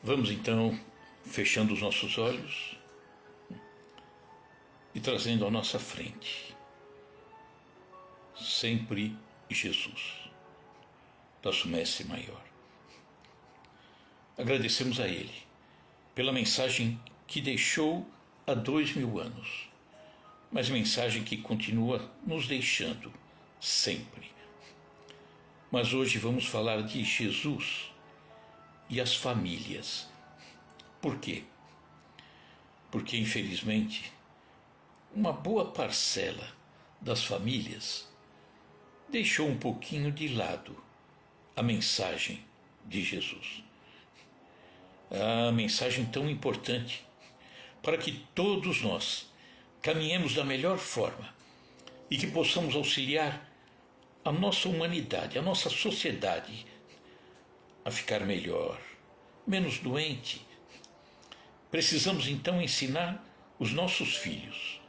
Vamos então fechando os nossos olhos e trazendo à nossa frente sempre Jesus, nosso Mestre Maior. Agradecemos a Ele pela mensagem que deixou há 2000 anos, mas mensagem que continua nos deixando sempre. Mas hoje vamos falar de Jesus e as famílias. Por quê? Porque, infelizmente, uma boa parcela das famílias deixou um pouquinho de lado a mensagem de Jesus. A mensagem tão importante para que todos nós caminhemos da melhor forma e que possamos auxiliar a nossa humanidade, a nossa sociedade a ficar melhor, menos doente. Precisamos então ensinar os nossos filhos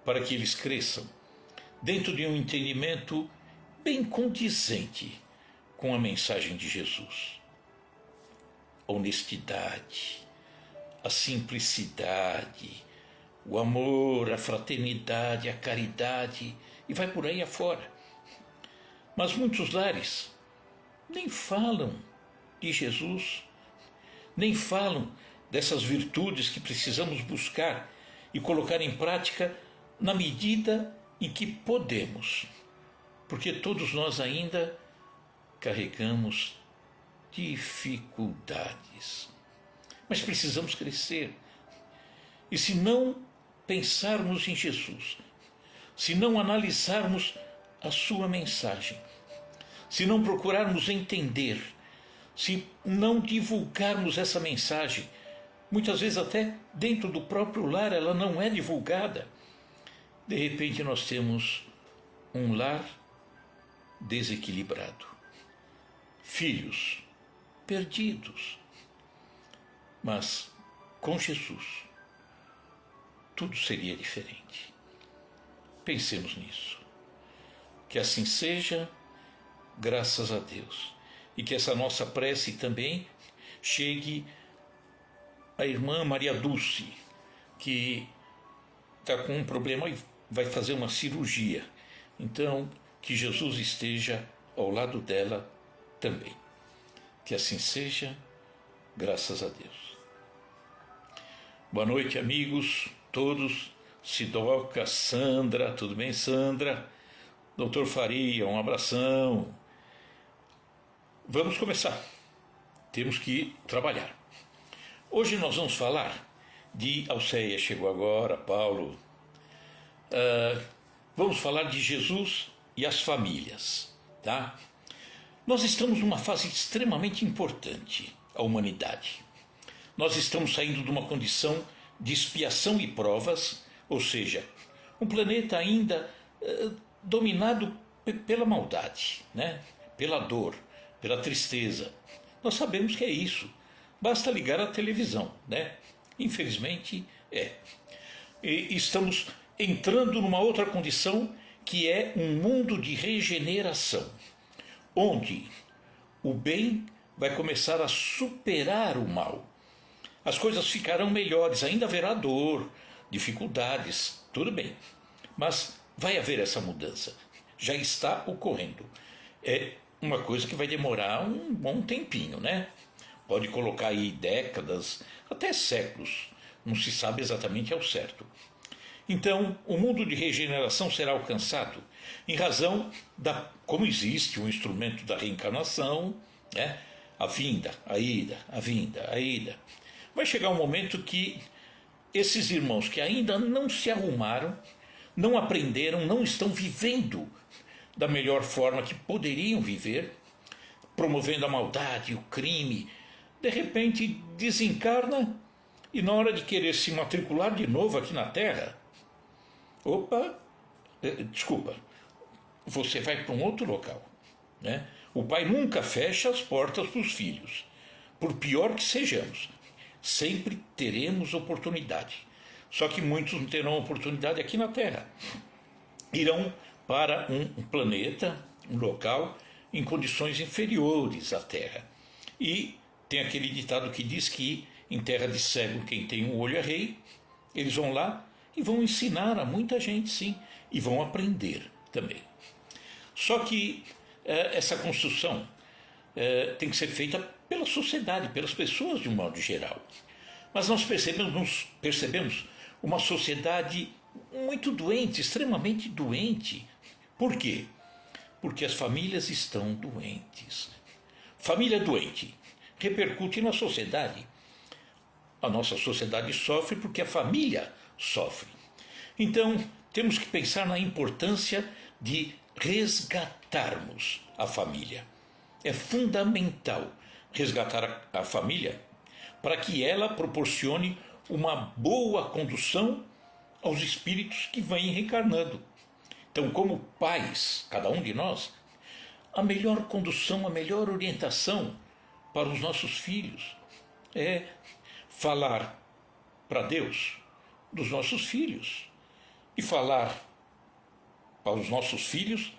para que eles cresçam dentro de um entendimento bem condizente com a mensagem de Jesus. A honestidade, a simplicidade, o amor, a fraternidade, a caridade, e vai por aí afora. Mas muitos lares nem falam de Jesus, nem falam dessas virtudes que precisamos buscar e colocar em prática na medida em que podemos, porque todos nós ainda carregamos dificuldades. Mas precisamos crescer. E se não pensarmos em Jesus, se não analisarmos a sua mensagem, se não procurarmos entender, se não divulgarmos essa mensagem, muitas vezes até dentro do próprio lar ela não é divulgada, de repente nós temos um lar desequilibrado, filhos perdidos. Mas com Jesus tudo seria diferente. Pensemos nisso. Que assim seja, graças a Deus. E que essa nossa prece também chegue à irmã Maria Dulce, que está com um problema e vai fazer uma cirurgia. Então, que Jesus esteja ao lado dela também. Que assim seja, graças a Deus. Boa noite, amigos, todos. Sidoca, Sandra, tudo bem, Sandra? Doutor Faria, um abração. Vamos começar. Temos que trabalhar. Hoje nós vamos falar de Alceia, chegou agora, Paulo. Vamos falar de Jesus e as famílias, tá? Nós estamos numa fase extremamente importante, a humanidade. Nós estamos saindo de uma condição de expiação e provas, ou seja, um planeta ainda dominado pela maldade, né? Pela dor, pela tristeza. Nós sabemos que é isso. Basta ligar a televisão, né? Infelizmente é. E estamos entrando numa outra condição que é um mundo de regeneração, onde o bem vai começar a superar o mal. As coisas ficarão melhores, ainda haverá dor, dificuldades, tudo bem. Mas vai haver essa mudança. Já está ocorrendo. É uma coisa que vai demorar um bom tempinho, né? Pode colocar aí décadas, até séculos. Não se sabe exatamente ao certo. Então, o mundo de regeneração será alcançado em razão da, como existe um instrumento da reencarnação, né? A vinda, a ida, a vinda, a ida. Vai chegar um momento que esses irmãos que ainda não se arrumaram, não aprenderam, não estão vivendo da melhor forma que poderiam viver, promovendo a maldade, o crime, de repente desencarna e na hora de querer se matricular de novo aqui na Terra, desculpa, você vai para um outro local, né? O pai nunca fecha as portas para os filhos, por pior que sejamos, sempre teremos oportunidade, só que muitos não terão oportunidade aqui na Terra, irão para um planeta, um local em condições inferiores à Terra, e tem aquele ditado que diz que em terra de cego quem tem um olho é rei. Eles vão lá e vão ensinar a muita gente, sim, e vão aprender também. Só que essa construção tem que ser feita pela sociedade, pelas pessoas de um modo geral. Mas nós percebemos uma sociedade muito doente, extremamente doente. Por quê? Porque as famílias estão doentes. Família doente repercute na sociedade. A nossa sociedade sofre porque a família sofre. Então, temos que pensar na importância de resgatarmos a família. É fundamental resgatar a família para que ela proporcione uma boa condução aos espíritos que vêm reencarnando. Então, como pais, cada um de nós, a melhor condução, a melhor orientação para os nossos filhos é falar para Deus dos nossos filhos e falar para os nossos filhos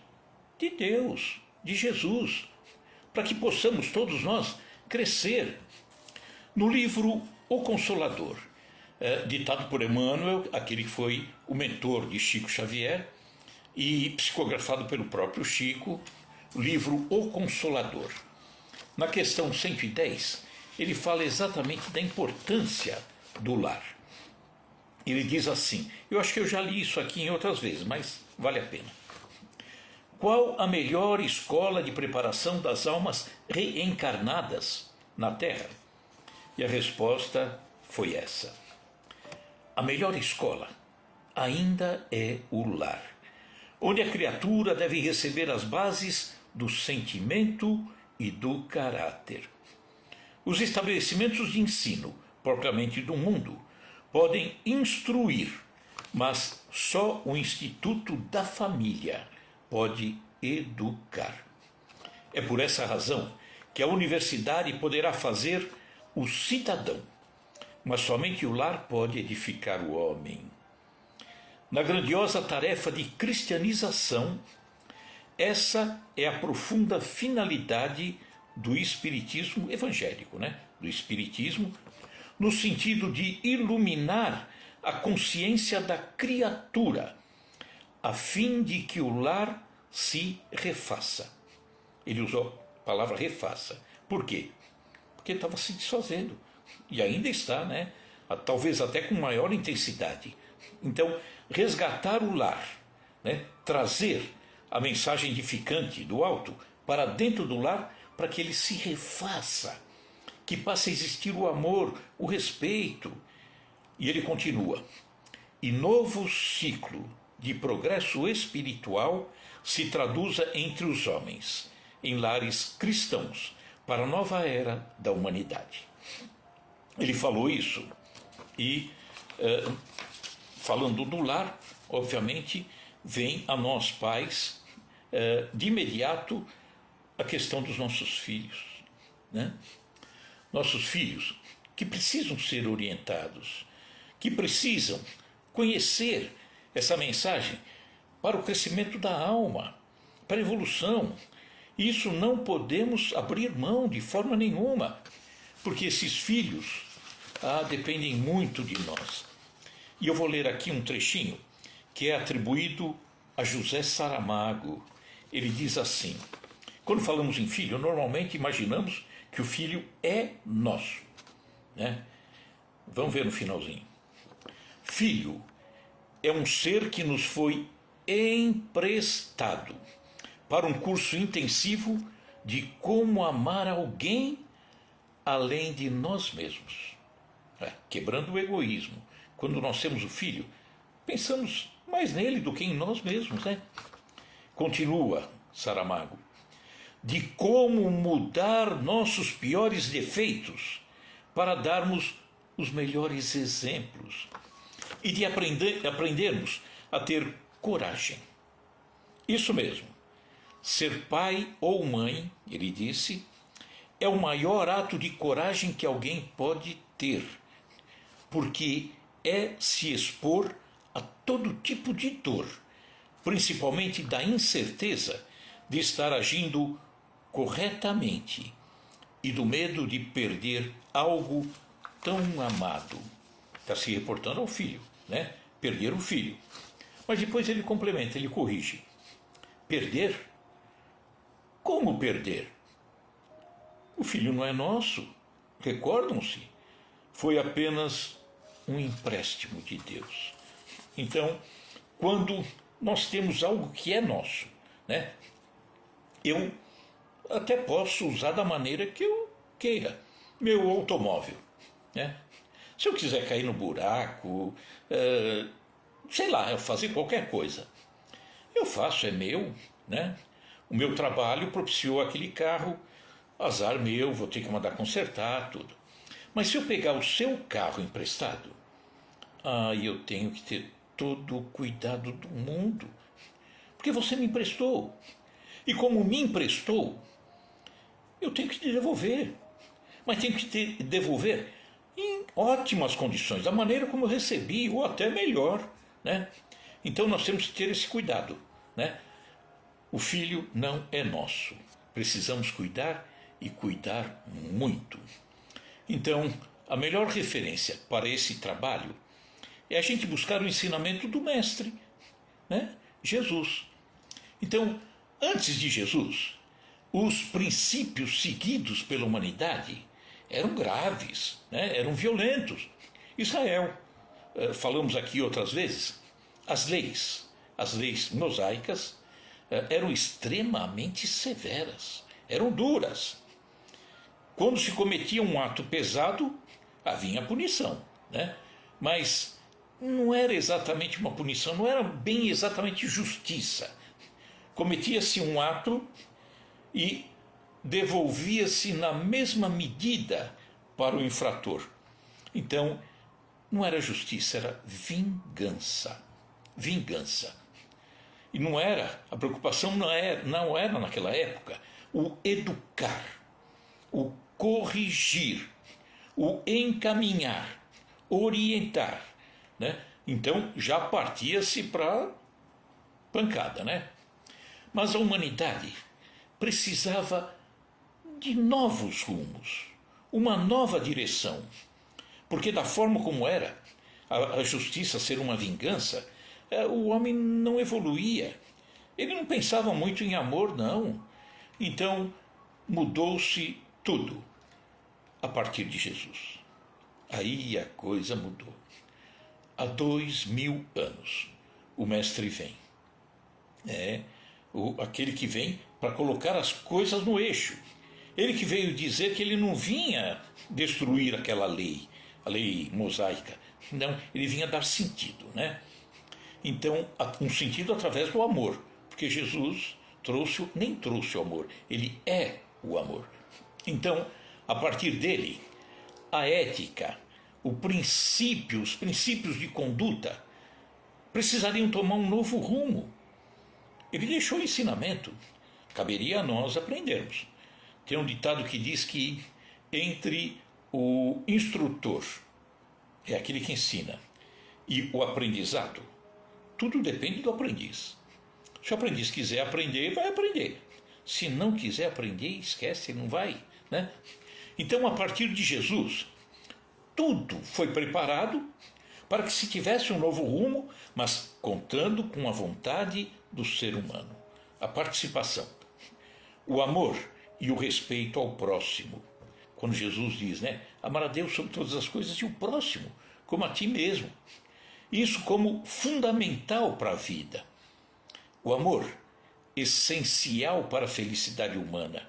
de Deus, de Jesus, para que possamos todos nós crescer. No livro O Consolador, ditado por Emmanuel, aquele que foi o mentor de Chico Xavier, e psicografado pelo próprio Chico, o livro O Consolador. Na questão 110, ele fala exatamente da importância do lar. Ele diz assim, eu acho que eu já li isso aqui em outras vezes, mas vale a pena. Qual a melhor escola de preparação das almas reencarnadas na Terra? E a resposta foi essa. A melhor escola ainda é o lar, onde a criatura deve receber as bases do sentimento e do caráter. Os estabelecimentos de ensino, propriamente do mundo, podem instruir, mas só o Instituto da Família pode educar. É por essa razão que a universidade poderá fazer o cidadão, mas somente o lar pode edificar o homem. Na grandiosa tarefa de cristianização, essa é a profunda finalidade do espiritismo evangélico, do espiritismo, no sentido de iluminar a consciência da criatura, a fim de que o lar se refaça. Ele usou a palavra refaça. Por quê? Porque estava se desfazendo. E ainda está, talvez até com maior intensidade. Então, resgatar o lar, trazer a mensagem edificante do alto para dentro do lar, para que ele se refaça, que passe a existir o amor, o respeito. E ele continua, e novo ciclo de progresso espiritual se traduza entre os homens, em lares cristãos, para a nova era da humanidade. Ele falou isso e, falando do lar, obviamente, vem a nós pais, de imediato, a questão dos nossos filhos. Nossos filhos que precisam ser orientados, que precisam conhecer essa mensagem para o crescimento da alma, para a evolução. Isso não podemos abrir mão de forma nenhuma, porque esses filhos dependem muito de nós. E eu vou ler aqui um trechinho que é atribuído a José Saramago. Ele diz assim, quando falamos em filho, normalmente imaginamos que o filho é nosso. Vamos ver no finalzinho. Filho é um ser que nos foi emprestado para um curso intensivo de como amar alguém além de nós mesmos. Quebrando o egoísmo. Quando nós temos o filho, pensamos mais nele do que em nós mesmos. Continua Saramago. De como mudar nossos piores defeitos para darmos os melhores exemplos. E de aprendermos a ter coragem. Isso mesmo. Ser pai ou mãe, ele disse, é o maior ato de coragem que alguém pode ter, porque é se expor a todo tipo de dor, principalmente da incerteza de estar agindo corretamente, e do medo de perder algo tão amado. Está se reportando ao filho, né? Perder o filho. Mas depois ele complementa, ele corrige. Perder? Como perder? O filho não é nosso. Recordam-se? Foi apenas um empréstimo de Deus. Então, quando nós temos algo que é nosso, né? Eu até posso usar da maneira que eu queira. Meu automóvel, né? Se eu quiser cair no buraco, sei lá, fazer qualquer coisa, eu faço, é meu, né? O meu trabalho propiciou aquele carro, azar meu, vou ter que mandar consertar, tudo. Mas se eu pegar o seu carro emprestado, eu tenho que ter todo o cuidado do mundo, porque você me emprestou. E como me emprestou, eu tenho que te devolver. Mas tenho que te devolver em ótimas condições, da maneira como eu recebi, ou até melhor, né? Então nós temos que ter esse cuidado, né? O filho não é nosso. Precisamos cuidar e cuidar muito. Então, a melhor referência para esse trabalho é a gente buscar o ensinamento do mestre, né? Jesus. Então, antes de Jesus, os princípios seguidos pela humanidade eram graves, né? Eram violentos. Israel, falamos aqui outras vezes, as leis mosaicas eram extremamente severas, eram duras. Quando se cometia um ato pesado, havia punição, né? Mas não era exatamente uma punição, não era bem exatamente justiça. Cometia-se um ato e devolvia-se na mesma medida para o infrator. Então, não era justiça, era vingança. Vingança. E não era, a preocupação não era naquela época o educar, o corrigir, o encaminhar, orientar, né? Então já partia-se para pancada, né? Mas a humanidade precisava de novos rumos, uma nova direção, porque da forma como era, a justiça ser uma vingança, o homem não evoluía, ele não pensava muito em amor, não. Então mudou-se tudo a partir de Jesus. Aí a coisa mudou. Há 2000 anos o mestre vem. Aquele que vem para colocar as coisas no eixo. Ele que veio dizer que ele não vinha destruir aquela lei, a lei mosaica. Não, ele vinha dar sentido, né? Então, um sentido através do amor, porque Jesus nem trouxe o amor, ele é o amor. Então, a partir dele, a ética, os princípios de conduta precisariam tomar um novo rumo. Ele deixou o ensinamento, caberia a nós aprendermos. Tem um ditado que diz que entre o instrutor, é aquele que ensina, e o aprendizado, tudo depende do aprendiz. Se o aprendiz quiser aprender, vai aprender. Se não quiser aprender, esquece, não vai, né? Então, a partir de Jesus, tudo foi preparado para que se tivesse um novo rumo, mas contando com a vontade do ser humano, a participação, o amor e o respeito ao próximo. Quando Jesus diz, né, amar a Deus sobre todas as coisas e o próximo, como a ti mesmo. Isso como fundamental para a vida. O amor, essencial para a felicidade humana.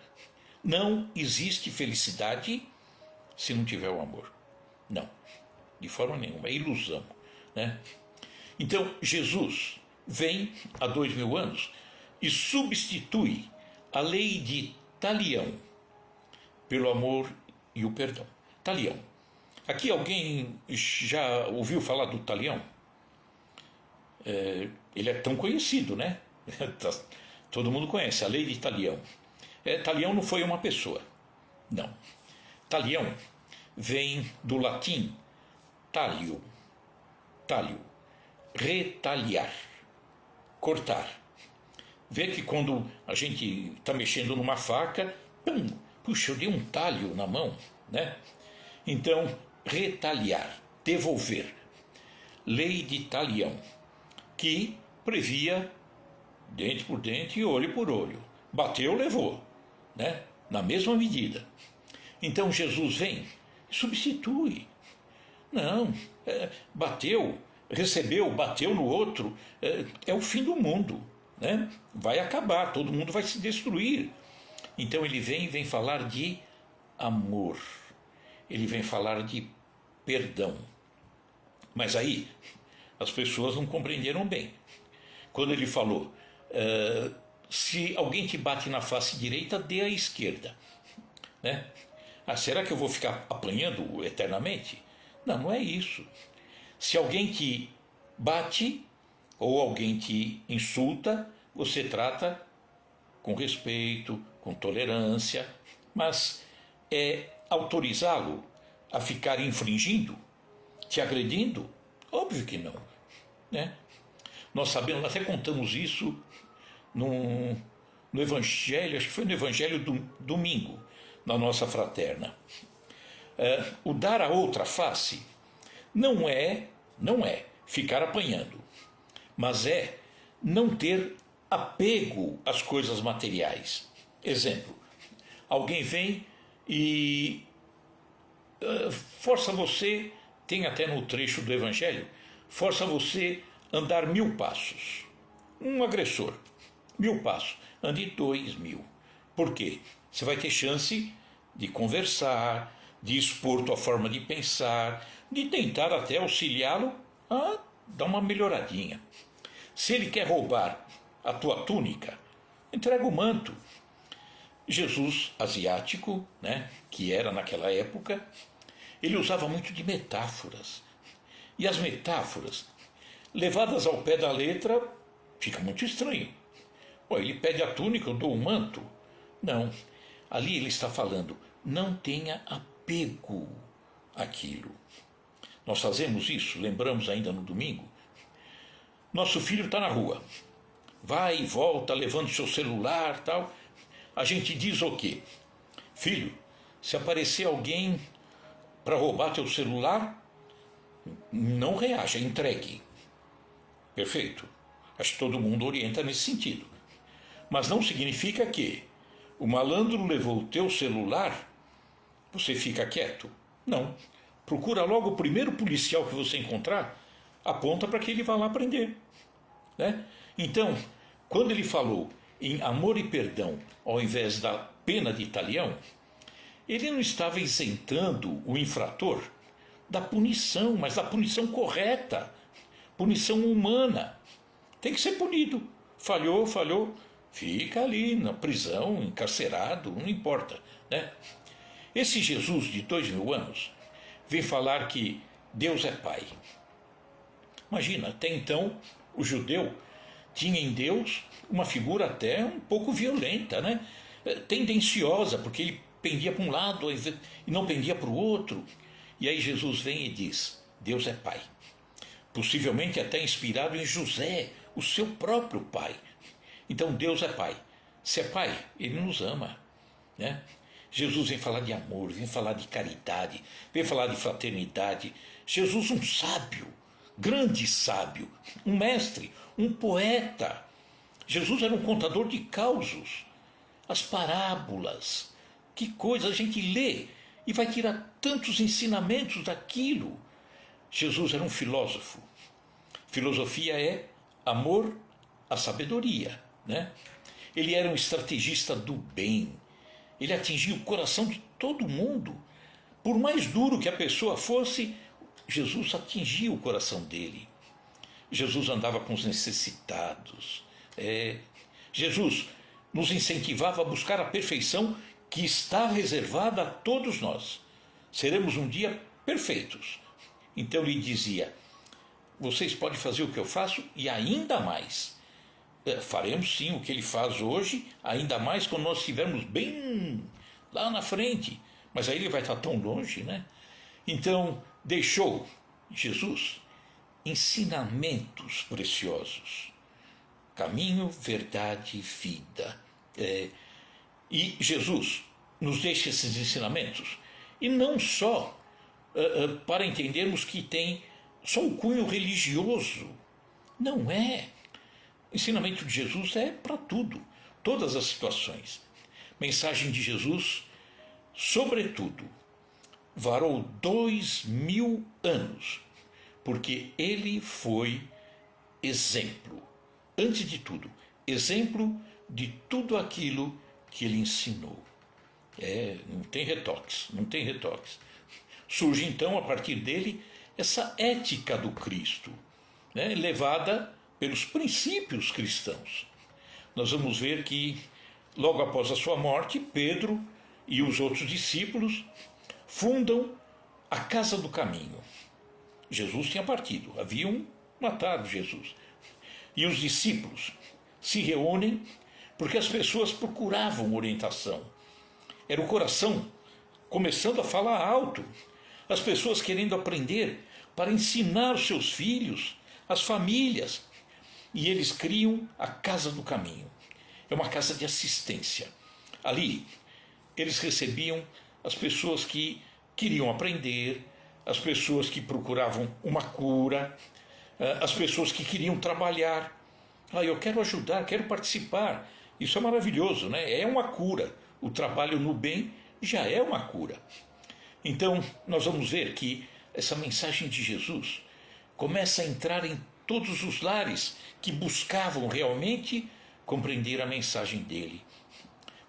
Não existe felicidade se não tiver o amor. Não, de forma nenhuma, é ilusão, né? Então, Jesus vem há 2000 anos e substitui a lei de Talião pelo amor e o perdão. Talião. Aqui alguém já ouviu falar do Talião? Ele é tão conhecido, né? Todo mundo conhece a lei de Talião. Talião não foi uma pessoa, não. Talião vem do latim talio, retalhar, cortar. Vê que quando a gente está mexendo numa faca, puxa, eu dei um talho na mão, né? Então, retaliar, devolver. Lei de talião, que previa dente por dente e olho por olho. Bateu, levou, né? Na mesma medida. Então Jesus vem e substitui. Não, bateu, recebeu, bateu no outro, é o fim do mundo, né? Vai acabar, todo mundo vai se destruir. Então ele vem falar de amor, ele vem falar de perdão. Mas aí as pessoas não compreenderam bem. Quando ele falou, se alguém te bate na face direita, dê à esquerda, né? Será que eu vou ficar apanhando eternamente? Não, não é isso. Se alguém te bate ou alguém te insulta, você trata com respeito, com tolerância, mas autorizá-lo a ficar infringindo, te agredindo? Óbvio que não, né? Nós sabemos, até contamos isso no Evangelho, acho que foi no Evangelho do domingo, na nossa fraterna. O dar a outra face não é ficar apanhando, mas é não ter apego às coisas materiais. Exemplo, alguém vem e força você, tem até no trecho do Evangelho, força você andar 1000 passos. Um agressor, 1000 passos, ande 2000. Por quê? Você vai ter chance de conversar, de expor tua forma de pensar, de tentar até auxiliá-lo a dar uma melhoradinha. Se ele quer roubar a tua túnica, entrega o manto. Jesus, asiático, né, que era naquela época, ele usava muito de metáforas. E as metáforas, levadas ao pé da letra, fica muito estranho. Ele pede a túnica, eu dou o manto. Não, ali ele está falando, não tenha apego àquilo. Nós fazemos isso, lembramos ainda no domingo. Nosso filho está na rua, vai e volta levando seu celular, tal. A gente diz o quê? Filho, se aparecer alguém para roubar teu celular, não reaja, entregue. Perfeito? Acho que todo mundo orienta nesse sentido. Mas não significa que o malandro levou o teu celular, você fica quieto. Não. Procura logo o primeiro policial que você encontrar, aponta para que ele vá lá prender, né? Então, quando ele falou em amor e perdão, ao invés da pena de talião, ele não estava isentando o infrator da punição, mas da punição correta, punição humana. Tem que ser punido. Falhou, fica ali na prisão, encarcerado, não importa, né? Esse Jesus de 2000 anos vem falar que Deus é Pai. Imagina, até então o judeu tinha em Deus uma figura até um pouco violenta, né? Tendenciosa, porque ele pendia para um lado e não pendia para o outro. E aí Jesus vem e diz, Deus é Pai. Possivelmente até inspirado em José, o seu próprio pai. Então Deus é Pai. Se é Pai, Ele nos ama, né? Jesus vem falar de amor, vem falar de caridade, vem falar de fraternidade. Jesus, um sábio, grande sábio, um mestre, um poeta. Jesus era um contador de causos, as parábolas. Que coisa a gente lê e vai tirar tantos ensinamentos daquilo. Jesus era um filósofo. Filosofia é amor à sabedoria, né? Ele era um estrategista do bem. Ele atingia o coração de todo mundo. Por mais duro que a pessoa fosse, Jesus atingia o coração dele. Jesus andava com os necessitados. Jesus nos incentivava a buscar a perfeição que está reservada a todos nós. Seremos um dia perfeitos. Então ele dizia, vocês podem fazer o que eu faço e ainda mais. Faremos sim o que ele faz hoje, ainda mais quando nós estivermos bem lá na frente. Mas aí ele vai estar tão longe, né? Então, deixou Jesus ensinamentos preciosos. Caminho, verdade e vida. E Jesus nos deixa esses ensinamentos. E não só para entendermos que tem só um cunho religioso. Não é. O ensinamento de Jesus é para tudo, todas as situações. Mensagem de Jesus, sobretudo, varou 2000 anos, porque ele foi exemplo, antes de tudo, exemplo de tudo aquilo que ele ensinou. Não tem retoques, não tem retoques. Surge então, a partir dele, essa ética do Cristo, né, levada pelos princípios cristãos. Nós vamos ver que, logo após a sua morte, Pedro e os outros discípulos fundam a Casa do Caminho. Jesus tinha partido, haviam matado Jesus. E os discípulos se reúnem porque as pessoas procuravam orientação. Era o coração começando a falar alto, as pessoas querendo aprender para ensinar os seus filhos, as famílias. E eles criam a Casa do Caminho. É uma casa de assistência. Ali, eles recebiam as pessoas que queriam aprender, as pessoas que procuravam uma cura, as pessoas que queriam trabalhar. Eu quero ajudar, quero participar. Isso é maravilhoso, né? É uma cura. O trabalho no bem já é uma cura. Então, nós vamos ver que essa mensagem de Jesus começa a entrar em todos os lares que buscavam realmente compreender a mensagem dele.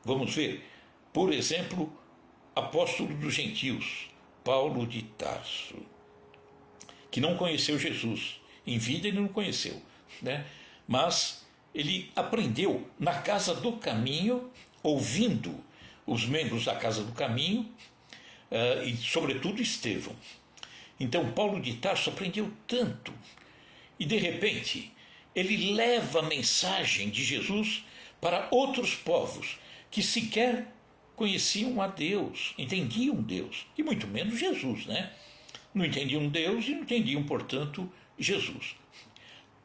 Vamos ver, por exemplo, apóstolo dos gentios, Paulo de Tarso, que não conheceu Jesus. Em vida ele não conheceu, né? Mas ele aprendeu na Casa do Caminho, ouvindo os membros da Casa do Caminho, e sobretudo Estevão. Então Paulo de Tarso aprendeu tanto, e de repente ele leva a mensagem de Jesus para outros povos que sequer conheciam a Deus, entendiam Deus, e muito menos Jesus, né? Não entendiam Deus e não entendiam, portanto, Jesus.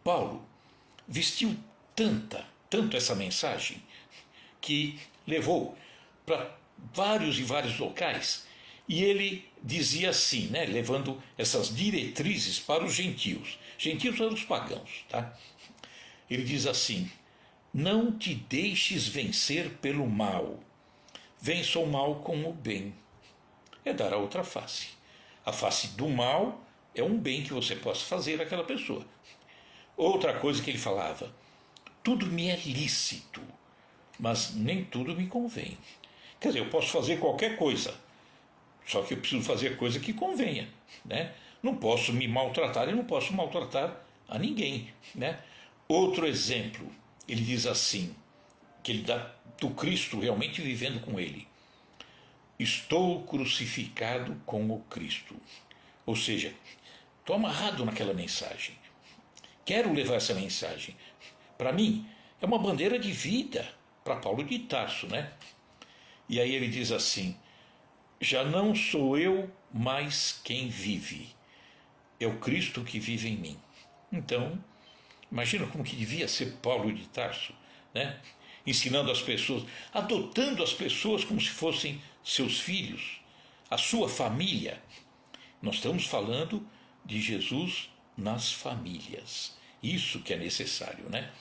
Paulo vestiu tanto essa mensagem, que levou para vários e vários locais, e ele dizia assim, né, levando essas diretrizes para os gentios. Gentios eram os pagãos, tá? Ele diz assim: não te deixes vencer pelo mal, vença o mal com o bem. É dar a outra face. A face do mal é um bem que você possa fazer àquela pessoa. Outra coisa que ele falava: tudo me é lícito, mas nem tudo me convém. Quer dizer, eu posso fazer qualquer coisa, só que eu preciso fazer coisa que convenha, né? Não posso me maltratar e não posso maltratar a ninguém, né? Outro exemplo, ele diz assim, que ele dá do Cristo realmente vivendo com ele: estou crucificado com o Cristo. Ou seja, estou amarrado naquela mensagem. Quero levar essa mensagem. Para mim, é uma bandeira de vida, para Paulo de Tarso, né? E aí ele diz assim: já não sou eu mais quem vive, é o Cristo que vive em mim. Então, imagina como que devia ser Paulo de Tarso, né? Ensinando as pessoas, adotando as pessoas como se fossem seus filhos, a sua família. Nós estamos falando de Jesus nas famílias. Isso que é necessário, né?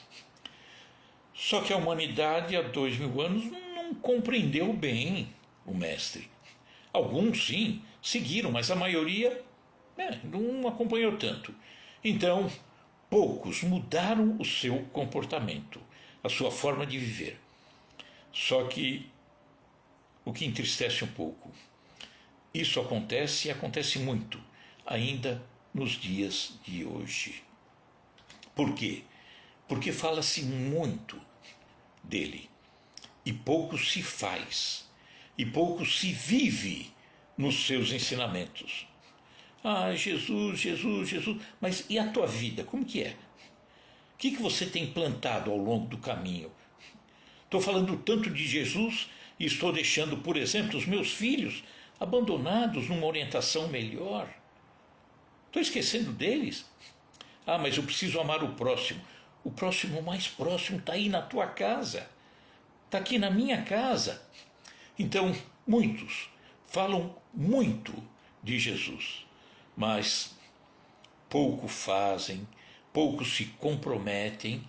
Só que a humanidade há 2000 anos não compreendeu bem o mestre. Alguns sim seguiram, mas a maioria não acompanhou tanto. Então, poucos mudaram o seu comportamento, a sua forma de viver. Só que o que entristece um pouco, isso acontece e acontece muito ainda nos dias de hoje. Por quê? Porque fala-se muito dele e pouco se faz, e pouco se vive nos seus ensinamentos. Jesus, Jesus, Jesus, mas e a tua vida, como que é? O que você tem plantado ao longo do caminho? Estou falando tanto de Jesus e estou deixando, por exemplo, os meus filhos abandonados numa orientação melhor. Estou esquecendo deles? Mas eu preciso amar o próximo. O próximo mais próximo está aí na tua casa, está aqui na minha casa. Então, Muitos falam muito de Jesus, mas pouco fazem, pouco se comprometem,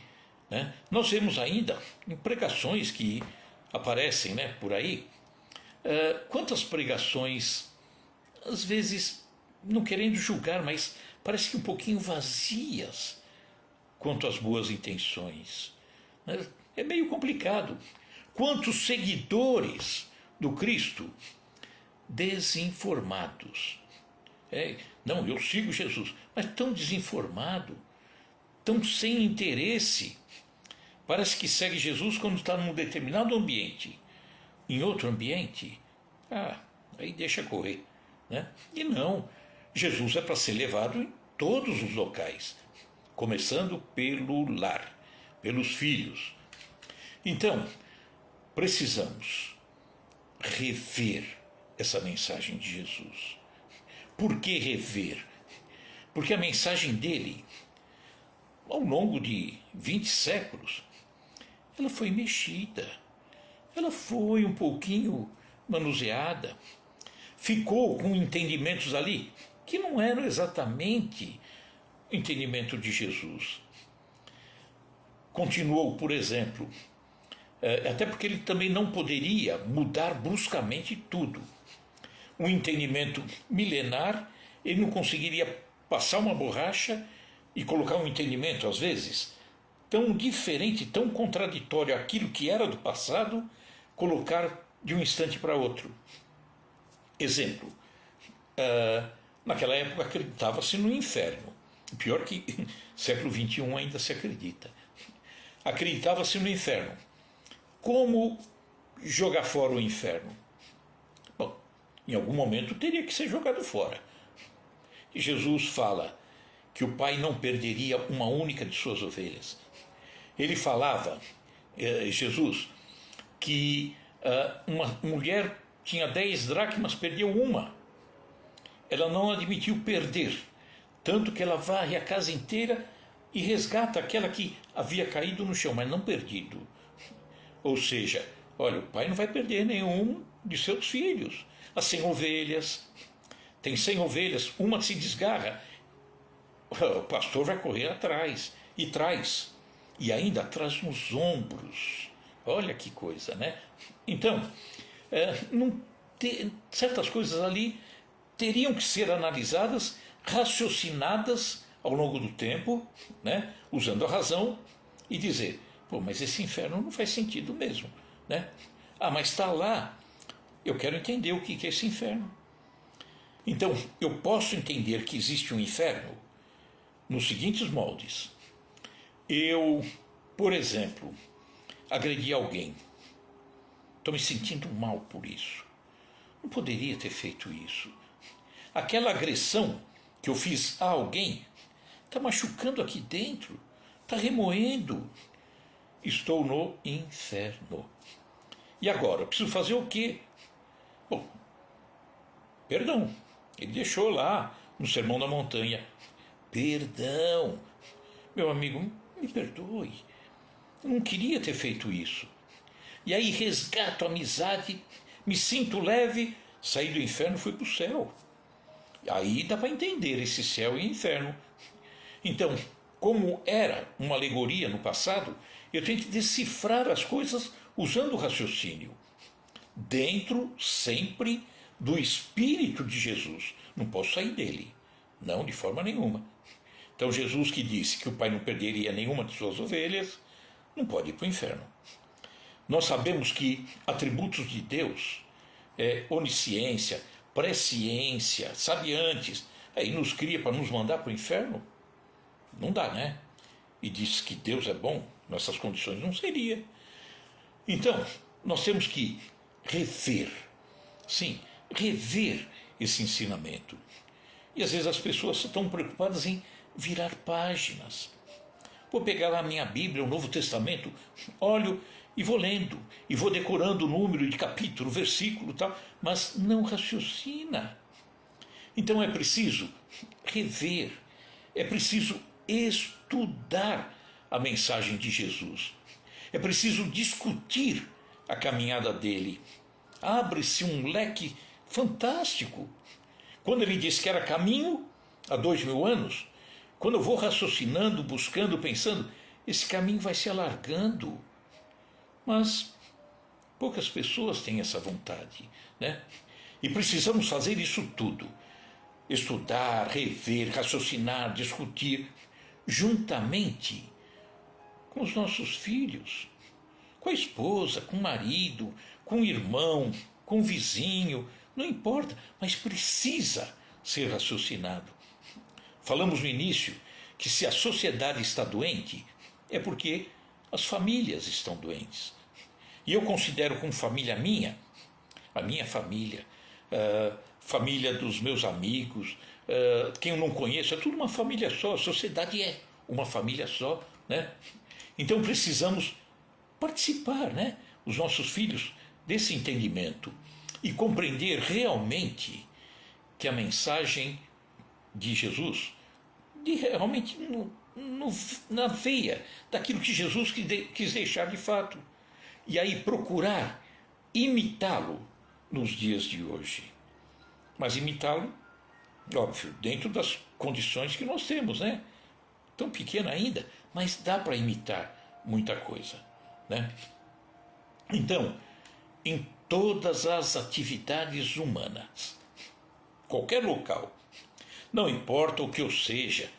né? Nós vemos ainda em pregações que aparecem, né, por aí, quantas pregações, às vezes, não querendo julgar, mas parece que um pouquinho vazias quanto às boas intenções, né? É meio complicado. Quantos seguidores do Cristo desinformados. Não, eu sigo Jesus, mas tão desinformado, tão sem interesse. Parece que segue Jesus quando está num determinado ambiente. Em outro ambiente, aí deixa correr, né? E não, Jesus é para ser levado em todos os locais, começando pelo lar, pelos filhos. Então, precisamos rever essa mensagem de Jesus. Por que rever? Porque a mensagem dele, ao longo de 20 séculos, ela foi mexida, ela foi um pouquinho manuseada, ficou com entendimentos ali que não eram exatamente o entendimento de Jesus. Continuou, por exemplo, até porque ele também não poderia mudar bruscamente tudo. Um entendimento milenar, ele não conseguiria passar uma borracha e colocar um entendimento, às vezes, tão diferente, tão contraditório àquilo que era do passado, colocar de um instante para outro. Exemplo, naquela época acreditava-se no inferno. Pior que século XXI ainda se acredita. Acreditava-se no inferno. Como jogar fora o inferno? Bom, em algum momento teria que ser jogado fora. E Jesus fala que o Pai não perderia uma única de suas ovelhas. Ele falava, Jesus, que uma mulher tinha 10 dracmas, perdeu uma. Ela não admitiu perder, tanto que ela varre a casa inteira e resgata aquela que havia caído no chão, mas não perdido. Ou seja, olha, o pai não vai perder nenhum de seus filhos. As 100 ovelhas, tem 100 ovelhas, uma se desgarra, o pastor vai correr atrás e traz, e ainda traz nos ombros. Olha que coisa, né? Então, certas coisas ali teriam que ser analisadas, raciocinadas ao longo do tempo, né? Usando a razão e dizer, mas esse inferno não faz sentido mesmo, né? Mas está lá, eu quero entender o que é esse inferno. Então, eu posso entender que existe um inferno nos seguintes moldes. Eu, por exemplo, agredi alguém. Estou me sentindo mal por isso. Não poderia ter feito isso. Aquela agressão que eu fiz a alguém está machucando aqui dentro, está remoendo. Estou no inferno. E agora, eu preciso fazer o quê? Bom, perdão. Ele deixou lá no Sermão da Montanha. Perdão. Meu amigo, me perdoe. Eu não queria ter feito isso. E aí resgato a amizade, me sinto leve, saí do inferno e fui para o céu. Aí dá para entender esse céu e inferno. Então, como era uma alegoria no passado, eu tenho que decifrar as coisas usando o raciocínio. Dentro, sempre, do Espírito de Jesus. Não posso sair dele. Não, de forma nenhuma. Então Jesus, que disse que o Pai não perderia nenhuma de suas ovelhas, não pode ir para o inferno. Nós sabemos que atributos de Deus, onisciência, presciência, sabe antes, aí nos cria para nos mandar para o inferno? Não dá, né? E diz que Deus é bom, nessas condições não seria. Então, nós temos que rever, sim, rever esse ensinamento. E às vezes as pessoas estão preocupadas em virar páginas. Vou pegar lá a minha Bíblia, o Novo Testamento, olho e vou lendo, e vou decorando o número de capítulo, versículo e tal, mas não raciocina. Então é preciso rever, é preciso estudar a mensagem de Jesus, é preciso discutir a caminhada dele. Abre-se um leque fantástico. Quando ele disse que era caminho, há 2000 anos, quando eu vou raciocinando, buscando, pensando, esse caminho vai se alargando. Mas poucas pessoas têm essa vontade, né? E precisamos fazer isso tudo. Estudar, rever, raciocinar, discutir, juntamente com os nossos filhos, com a esposa, com o marido, com o irmão, com o vizinho, não importa, mas precisa ser raciocinado. Falamos no início que se a sociedade está doente, é porque as famílias estão doentes. E eu considero como família minha, a minha família, família dos meus amigos, quem eu não conheço, é tudo uma família só, a sociedade é uma família só, né? Então precisamos participar, né, os nossos filhos, desse entendimento e compreender realmente que a mensagem de Jesus, realmente na veia daquilo que Jesus quis deixar de fato, e aí procurar imitá-lo nos dias de hoje. Mas imitá-lo, óbvio, dentro das condições que nós temos, né? Tão pequena ainda, mas dá para imitar muita coisa, né? Então, em todas as atividades humanas, qualquer local, não importa o que eu seja,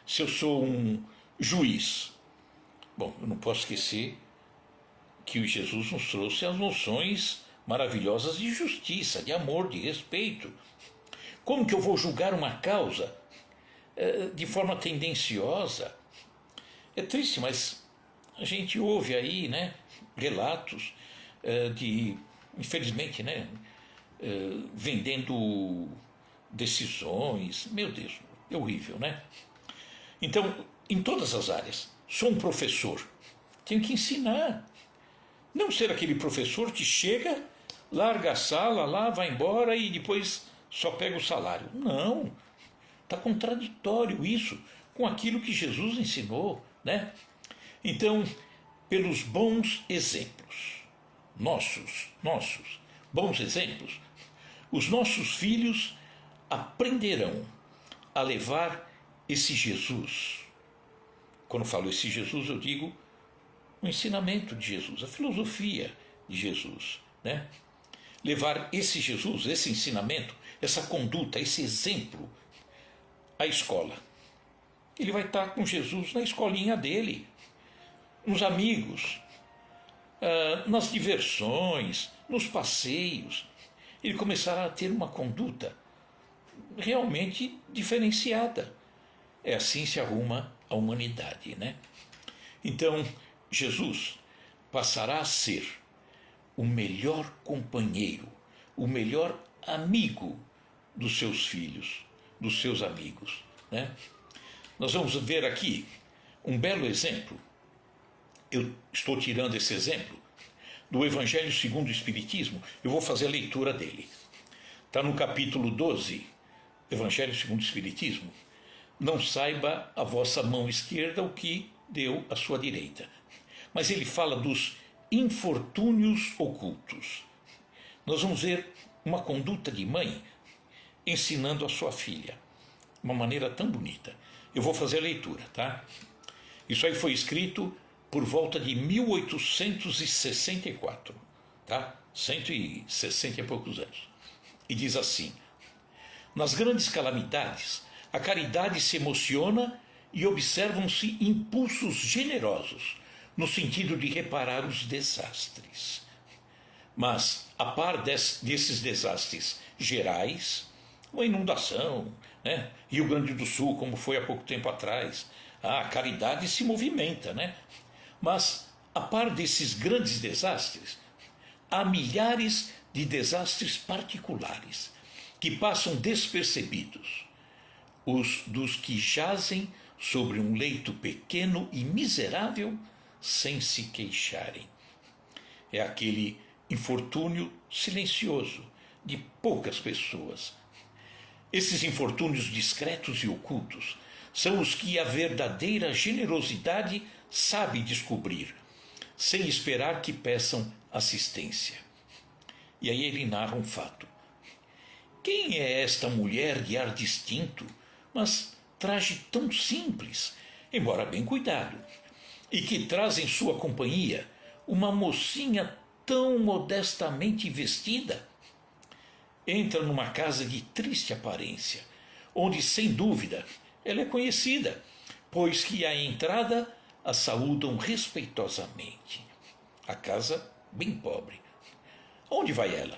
se eu sou um juiz, bom, eu não posso esquecer que Jesus nos trouxe as noções maravilhosas de justiça, de amor, de respeito. Como que eu vou julgar uma causa de forma tendenciosa? É triste, mas a gente ouve aí, né, relatos de, infelizmente, né, vendendo decisões. Meu Deus, é horrível, né? Então, em todas as áreas, sou um professor, tenho que ensinar. Não ser aquele professor que chega, larga a sala lá, vai embora e depois só pega o salário. Não, está contraditório isso com aquilo que Jesus ensinou, né? Então, pelos bons exemplos, nossos bons exemplos, os nossos filhos aprenderão a levar esse Jesus. Quando falo esse Jesus, eu digo o ensinamento de Jesus, a filosofia de Jesus, né? Levar esse Jesus, esse ensinamento, essa conduta, esse exemplo à escola. Ele vai estar com Jesus na escolinha dele, nos amigos, nas diversões, nos passeios. Ele começará a ter uma conduta realmente diferenciada. É assim se arruma a humanidade, né? Então, Jesus passará a ser o melhor companheiro, o melhor amigo dos seus filhos, dos seus amigos, né? Nós vamos ver aqui um belo exemplo. Eu estou tirando esse exemplo do Evangelho segundo o Espiritismo. Eu vou fazer a leitura dele. Está no capítulo 12, Evangelho segundo o Espiritismo. Não saiba a vossa mão esquerda o que deu a sua direita. Mas ele fala dos infortúnios ocultos. Nós vamos ver uma conduta de mãe ensinando a sua filha. Uma maneira tão bonita. Eu vou fazer a leitura, tá? Isso aí foi escrito por volta de 1864, tá? 160 e poucos anos. E diz assim: nas grandes calamidades, a caridade se emociona e observam-se impulsos generosos no sentido de reparar os desastres. Mas, a par desses desastres gerais, uma inundação, né? Rio Grande do Sul, como foi há pouco tempo atrás, a caridade se movimenta, né? Mas, a par desses grandes desastres, há milhares de desastres particulares que passam despercebidos, os dos que jazem sobre um leito pequeno e miserável sem se queixarem. É aquele infortúnio silencioso de poucas pessoas. Esses infortúnios discretos e ocultos são os que a verdadeira generosidade sabe descobrir, sem esperar que peçam assistência. E aí ele narra um fato. Quem é esta mulher de ar distinto, mas traje tão simples, embora bem cuidado, e que traz em sua companhia uma mocinha tão modestamente vestida? Entra numa casa de triste aparência, onde, sem dúvida, ela é conhecida, pois que à entrada a saúdam respeitosamente. A casa bem pobre. Onde vai ela?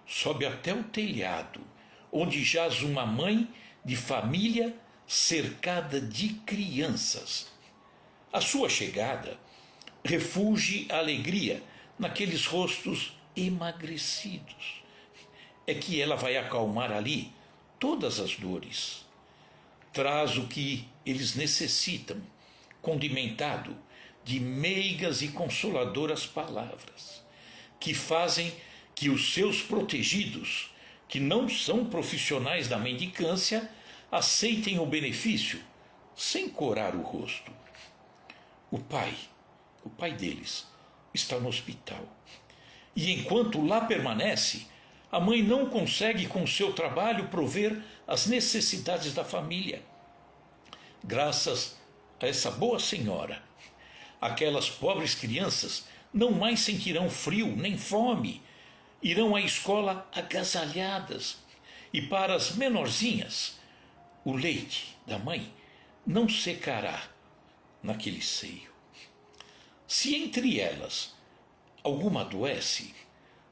Sobe até o telhado, onde jaz uma mãe de família cercada de crianças. A sua chegada refugie a alegria naqueles rostos emagrecidos. É que ela vai acalmar ali todas as dores. Traz o que eles necessitam, condimentado de meigas e consoladoras palavras, que fazem que os seus protegidos, que não são profissionais da mendicância, aceitem o benefício sem corar o rosto. O pai deles, está no hospital. E enquanto lá permanece, a mãe não consegue com seu trabalho prover as necessidades da família. Graças a essa boa senhora, aquelas pobres crianças não mais sentirão frio nem fome, irão à escola agasalhadas, e para as menorzinhas, o leite da mãe não secará naquele seio. Se entre elas alguma adoece,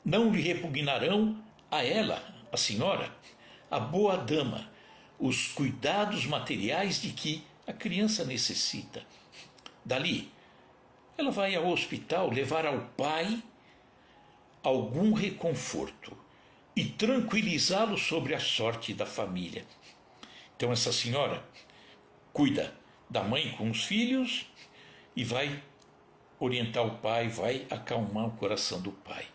não lhe repugnarão a ela, a senhora, a boa dama, os cuidados materiais de que a criança necessita. Dali, ela vai ao hospital levar ao pai algum reconforto e tranquilizá-lo sobre a sorte da família. Então essa senhora cuida da mãe com os filhos e vai orientar o pai, vai acalmar o coração do pai.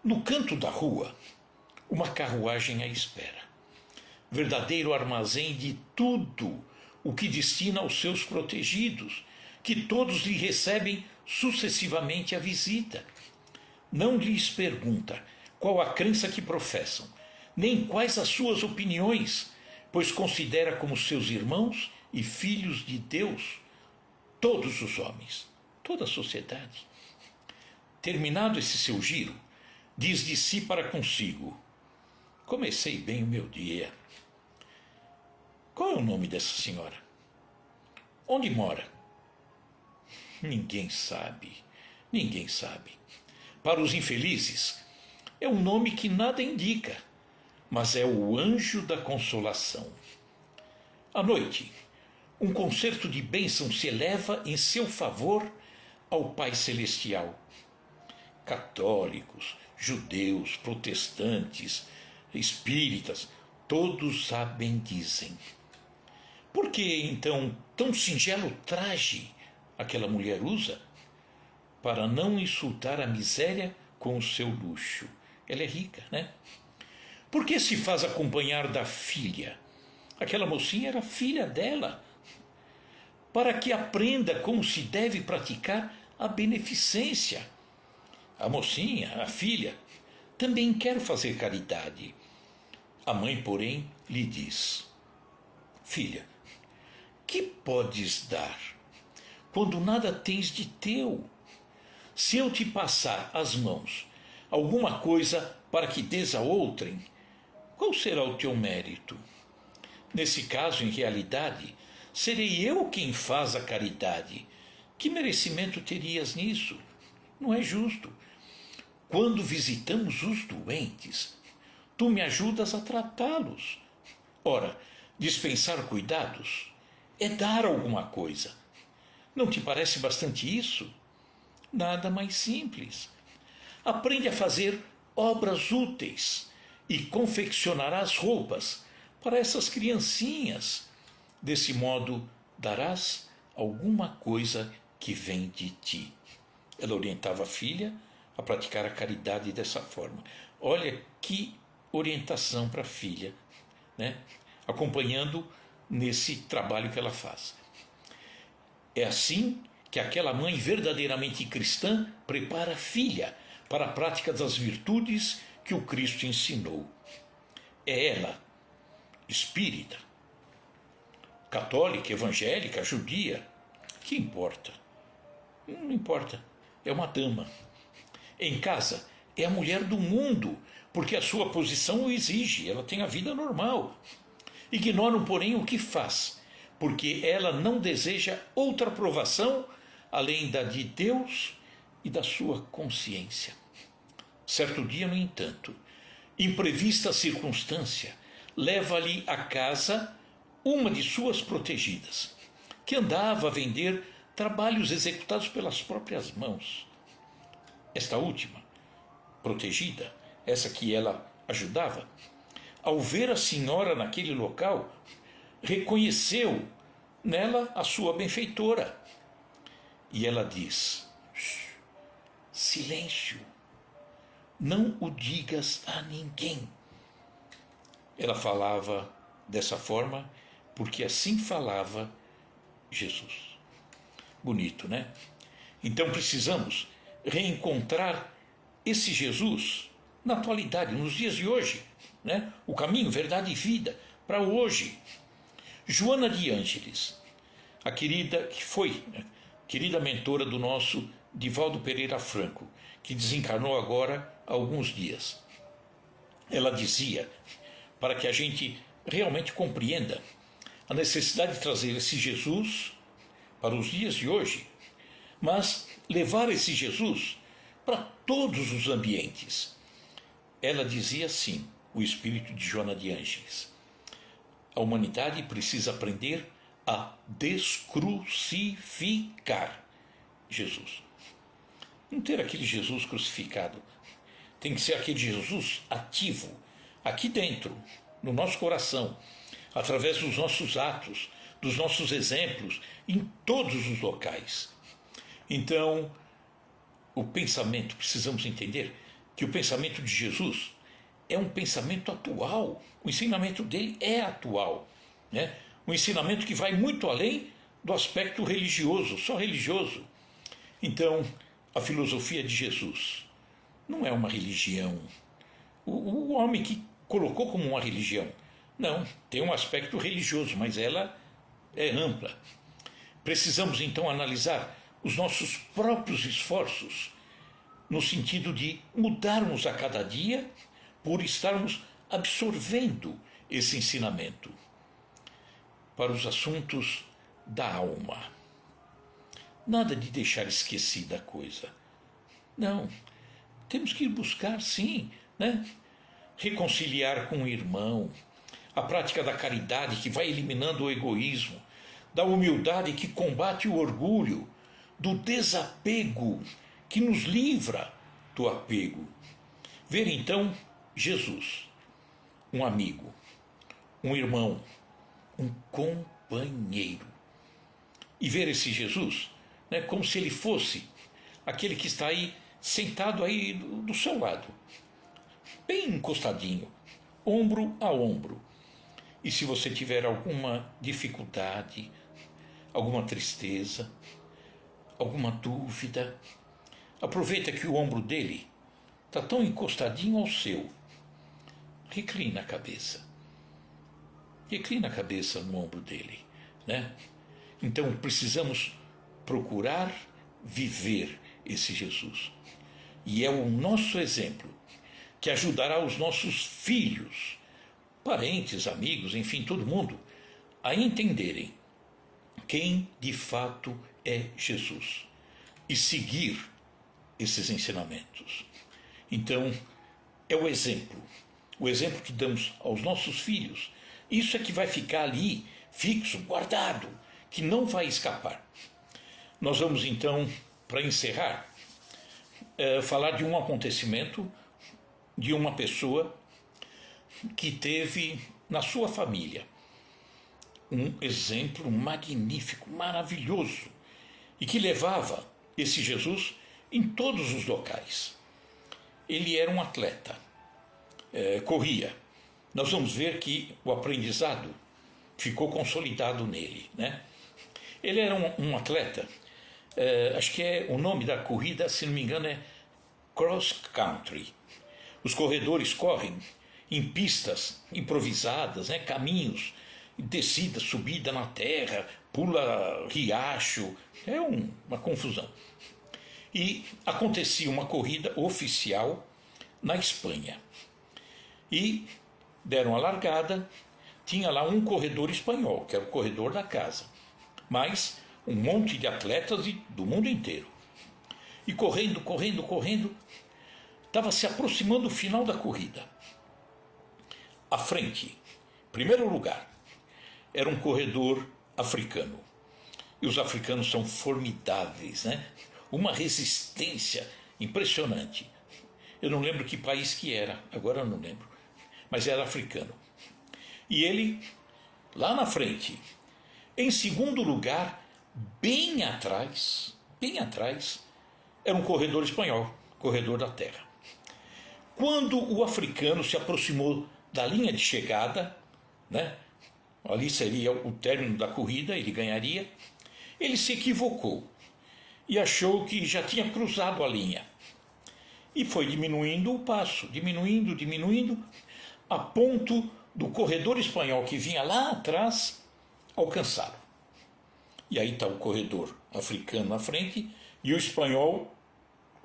No canto da rua, uma carruagem à espera. Verdadeiro armazém de tudo o que destina aos seus protegidos, que todos lhe recebem sucessivamente a visita. Não lhes pergunta qual a crença que professam, nem quais as suas opiniões, pois considera como seus irmãos e filhos de Deus todos os homens, toda a sociedade. Terminado esse seu giro, diz de si para consigo: comecei bem o meu dia. Qual é o nome dessa senhora? Onde mora? Ninguém sabe, ninguém sabe. Para os infelizes, é um nome que nada indica, mas é o anjo da consolação. À noite, um concerto de bênção se eleva em seu favor ao Pai Celestial. Católicos, judeus, protestantes, espíritas, todos a bendizem. Por que, então, tão singelo traje aquela mulher usa? Para não insultar a miséria com o seu luxo. Ela é rica, né? Por que se faz acompanhar da filha? Aquela mocinha era filha dela. Para que aprenda como se deve praticar a beneficência. A mocinha, a filha, também quer fazer caridade. A mãe, porém, lhe diz: filha, que podes dar quando nada tens de teu? Se eu te passar às mãos alguma coisa para que des a outrem, qual será o teu mérito? Nesse caso, em realidade, serei eu quem faz a caridade. Que merecimento terias nisso? Não é justo. Quando visitamos os doentes, tu me ajudas a tratá-los. Ora, dispensar cuidados é dar alguma coisa. Não te parece bastante isso? Nada mais simples. Aprende a fazer obras úteis e confeccionarás roupas para essas criancinhas. Desse modo, darás alguma coisa que vem de ti. Ela orientava a filha a praticar a caridade dessa forma. Olha que orientação para a filha, né? Acompanhando nesse trabalho que ela faz. É assim que aquela mãe verdadeiramente cristã prepara a filha para a prática das virtudes que o Cristo ensinou. É ela, espírita, católica, evangélica, judia, que importa? Não importa, é uma dama. Em casa, é a mulher do mundo, porque a sua posição o exige, ela tem a vida normal. Ignoram, porém, o que faz, porque ela não deseja outra aprovação além da de Deus e da sua consciência. Certo dia, no entanto, imprevista circunstância leva-lhe à casa uma de suas protegidas, que andava a vender trabalhos executados pelas próprias mãos. Esta última, protegida, essa que ela ajudava, ao ver a senhora naquele local, reconheceu nela a sua benfeitora. E ela diz: silêncio, não o digas a ninguém. Ela falava dessa forma porque assim falava Jesus. Bonito, né? Então precisamos reencontrar esse Jesus na atualidade, nos dias de hoje, né? O caminho, verdade e vida para hoje. Joana de Ângeles, a querida que foi querida mentora do nosso Divaldo Pereira Franco, que desencarnou agora há alguns dias. Ela dizia, para que a gente realmente compreenda a necessidade de trazer esse Jesus para os dias de hoje, mas levar esse Jesus para todos os ambientes. Ela dizia assim, o espírito de Joana de Ângeles: a humanidade precisa aprender a descrucificar Jesus. Não ter aquele Jesus crucificado. Tem que ser aquele Jesus ativo, aqui dentro, no nosso coração, através dos nossos atos, dos nossos exemplos, em todos os locais. Então, o pensamento, precisamos entender que o pensamento de Jesus é um pensamento atual. O ensinamento dele é atual, né? Um ensinamento que vai muito além do aspecto religioso, só religioso. Então, a filosofia de Jesus não é uma religião. O homem que colocou como uma religião, não, tem um aspecto religioso, mas ela é ampla. Precisamos então analisar os nossos próprios esforços no sentido de mudarmos a cada dia por estarmos absorvendo esse ensinamento para os assuntos da alma. Nada de deixar esquecida a coisa. Não, temos que ir buscar, sim, né? Reconciliar com o irmão, a prática da caridade que vai eliminando o egoísmo, da humildade que combate o orgulho, do desapego que nos livra do apego. Ver então Jesus, um amigo, um irmão, um companheiro. E ver esse Jesus, né, como se ele fosse aquele que está aí sentado aí do seu lado, bem encostadinho, ombro a ombro. E se você tiver alguma dificuldade, alguma tristeza, alguma dúvida, aproveita que o ombro dele está tão encostadinho ao seu. Reclina a cabeça. Reclina a cabeça no ombro dele, né? Então precisamos procurar viver esse Jesus. E é o nosso exemplo que ajudará os nossos filhos, parentes, amigos, enfim, todo mundo, a entenderem quem de fato é Jesus e seguir esses ensinamentos. Então, é o exemplo que damos aos nossos filhos. Isso é que vai ficar ali, fixo, guardado, que não vai escapar. Nós vamos então, para encerrar, falar de um acontecimento de uma pessoa que teve na sua família um exemplo magnífico, maravilhoso, e que levava esse Jesus em todos os locais. Ele era um atleta, corria. Nós vamos ver que o aprendizado ficou consolidado nele, né? Ele era um atleta, acho que o nome da corrida, se não me engano, é cross country. Os corredores correm em pistas improvisadas, né, caminhos, descida, subida na terra, pula riacho, é uma confusão. E acontecia uma corrida oficial na Espanha. E deram a largada, tinha lá um corredor espanhol, que era o corredor da casa, mas um monte de atletas do mundo inteiro. E correndo, correndo, correndo, estava se aproximando o final da corrida. À frente, primeiro lugar, era um corredor africano. E os africanos são formidáveis, né? Uma resistência impressionante. Eu não lembro que país que era, agora eu não lembro, mas era africano. E ele, lá na frente, em segundo lugar, bem atrás, era um corredor espanhol, corredor da terra. Quando o africano se aproximou da linha de chegada, né, ali seria o término da corrida, ele ganharia, ele se equivocou e achou que já tinha cruzado a linha. E foi diminuindo o passo, diminuindo, a ponto do corredor espanhol que vinha lá atrás alcançá-lo. E aí está o corredor africano na frente e o espanhol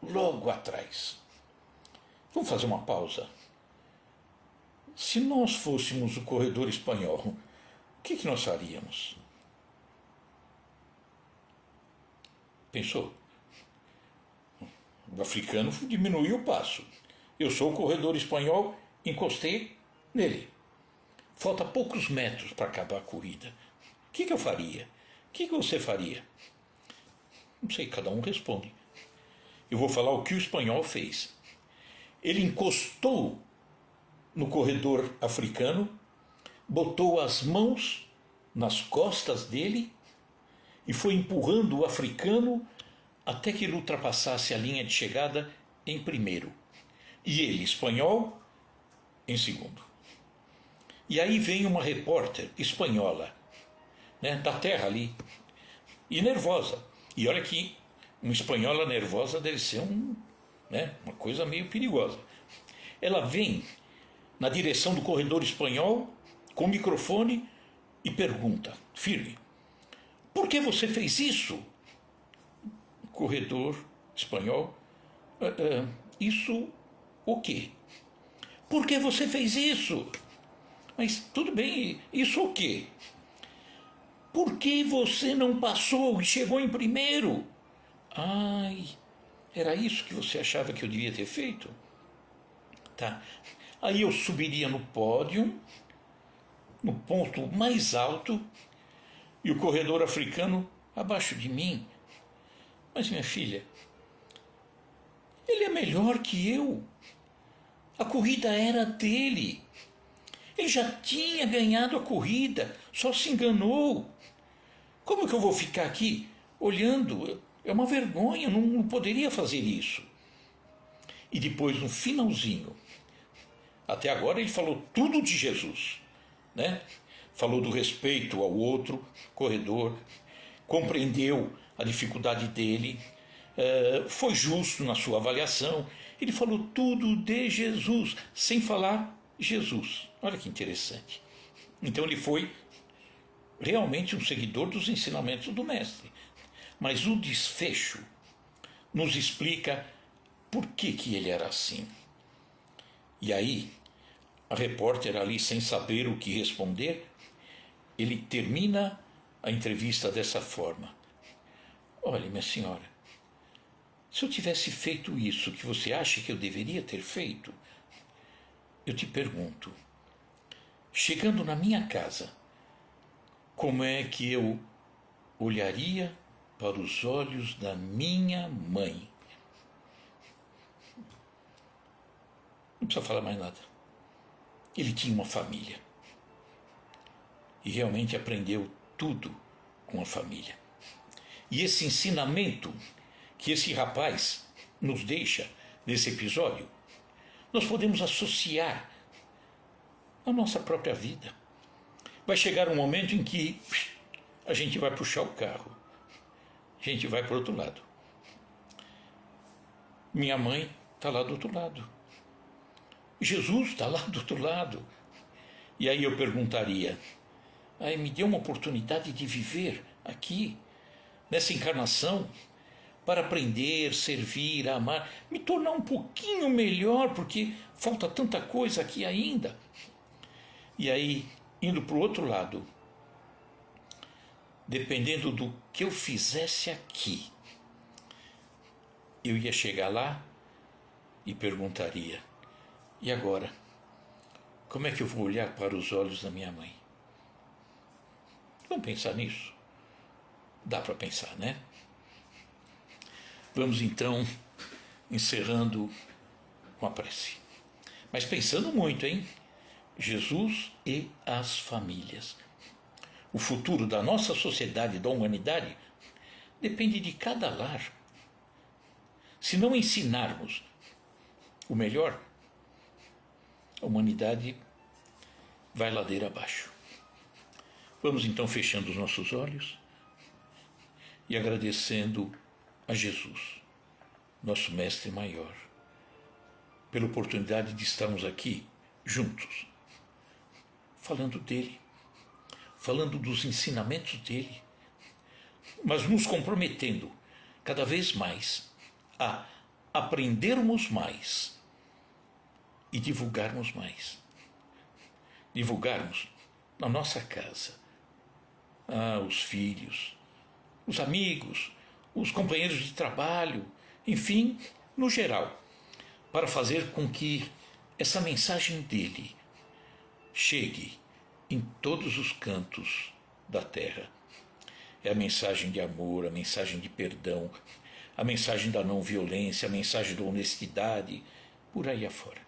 logo atrás. Vamos fazer uma pausa. Se nós fôssemos o corredor espanhol, o que nós faríamos? Pensou? O africano diminuiu o passo. Eu sou o corredor espanhol, encostei nele. Falta poucos metros para acabar a corrida. O que eu faria? O que você faria? Não sei, cada um responde. Eu vou falar o que o espanhol fez. Ele encostou no corredor africano, botou as mãos nas costas dele e foi empurrando o africano até que ele ultrapassasse a linha de chegada em primeiro. E ele, espanhol, em segundo. E aí vem uma repórter espanhola, né, da terra ali, e nervosa. E olha que uma espanhola nervosa deve ser uma coisa meio perigosa. Ela vem na direção do corredor espanhol com o microfone e pergunta, firme, por que você fez isso? Corredor espanhol, isso o quê? Por que você fez isso? Mas tudo bem, isso o quê? Por que você não passou e chegou em primeiro? Ai, era isso que você achava que eu devia ter feito? Tá. Aí eu subiria no pódio, no ponto mais alto, e o corredor africano abaixo de mim. Mas, minha filha, ele é melhor que eu. A corrida era dele. Ele já tinha ganhado a corrida, só se enganou. Como que eu vou ficar aqui olhando? É uma vergonha, não poderia fazer isso. E depois, no finalzinho, até agora ele falou tudo de Jesus, né? Falou do respeito ao outro corredor, compreendeu a dificuldade dele, foi justo na sua avaliação. Ele falou tudo de Jesus, sem falar Jesus. Olha que interessante. Então ele foi realmente um seguidor dos ensinamentos do Mestre. Mas o desfecho nos explica por que ele era assim. E aí, a repórter ali, sem saber o que responder, ele termina a entrevista dessa forma. Olha, minha senhora, se eu tivesse feito isso que você acha que eu deveria ter feito, eu te pergunto, chegando na minha casa, como é que eu olharia para os olhos da minha mãe? Não precisa falar mais nada. Ele tinha uma família. E realmente aprendeu tudo com a família. E esse ensinamento que esse rapaz nos deixa nesse episódio, nós podemos associar à nossa própria vida. Vai chegar um momento em que a gente vai puxar o carro. A gente vai para o outro lado. Minha mãe está lá do outro lado. Jesus está lá do outro lado. E aí eu perguntaria, aí me dê uma oportunidade de viver aqui, nessa encarnação, para aprender, servir, amar, me tornar um pouquinho melhor, porque falta tanta coisa aqui ainda. E aí, indo para o outro lado, dependendo do que eu fizesse aqui, eu ia chegar lá e perguntaria, e agora? Como é que eu vou olhar para os olhos da minha mãe? Vamos pensar nisso? Dá para pensar, né? Vamos então encerrando com a prece. Mas pensando muito, hein? Jesus e as famílias. O futuro da nossa sociedade, da humanidade, depende de cada lar. Se não ensinarmos o melhor, a humanidade vai ladeira abaixo. Vamos então fechando os nossos olhos e agradecendo a Jesus, nosso Mestre Maior, pela oportunidade de estarmos aqui juntos, falando dele, falando dos ensinamentos dele, mas nos comprometendo cada vez mais a aprendermos mais e divulgarmos mais. Divulgarmos na nossa casa, os filhos, os amigos, os companheiros de trabalho, enfim, no geral, para fazer com que essa mensagem dele chegue em todos os cantos da terra. É a mensagem de amor, a mensagem de perdão, a mensagem da não violência, a mensagem da honestidade, por aí afora.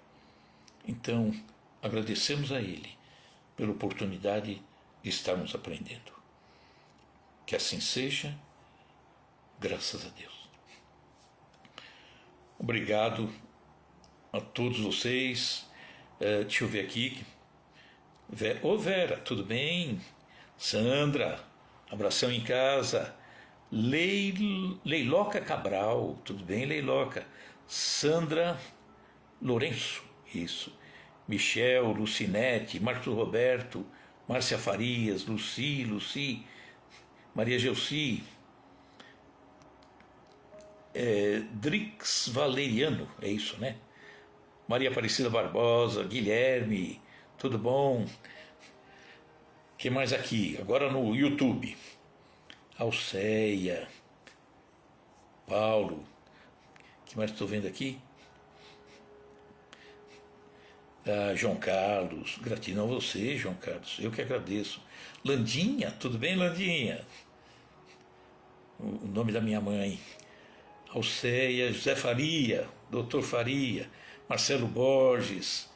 Então, agradecemos a ele pela oportunidade de estarmos aprendendo. Que assim seja, graças a Deus. Obrigado a todos vocês. Deixa eu ver aqui. Ô Vera, tudo bem? Sandra, abração em casa. Leiloca Cabral, tudo bem, Leiloca? Sandra Lourenço, isso. Michel, Lucinete, Marcos Roberto, Márcia Farias, Luci, Maria Gelsi, Drix Valeriano, é isso, né? Maria Aparecida Barbosa, Guilherme, tudo bom? Que mais aqui? Agora no YouTube. Alceia, Paulo, que mais estou vendo aqui? João Carlos, gratidão a você, João Carlos, eu que agradeço. Landinha, tudo bem, Landinha? O nome da minha mãe. Alceia, José Faria, Doutor Faria, Marcelo Borges,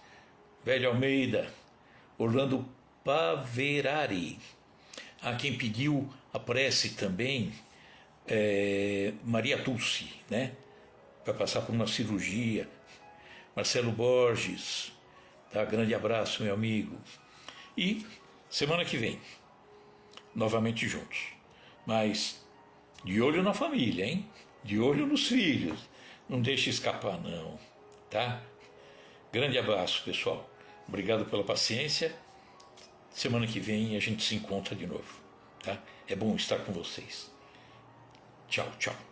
Velho Almeida, Orlando Paverari. Quem pediu a prece também, Maria Tulsi, né? Vai passar por uma cirurgia. Marcelo Borges, tá? Grande abraço, meu amigo. E semana que vem, novamente juntos. Mas de olho na família, hein? De olho nos filhos. Não deixe escapar, não, tá? Grande abraço, pessoal. Obrigado pela paciência. Semana que vem a gente se encontra de novo, tá? É bom estar com vocês. Tchau, tchau.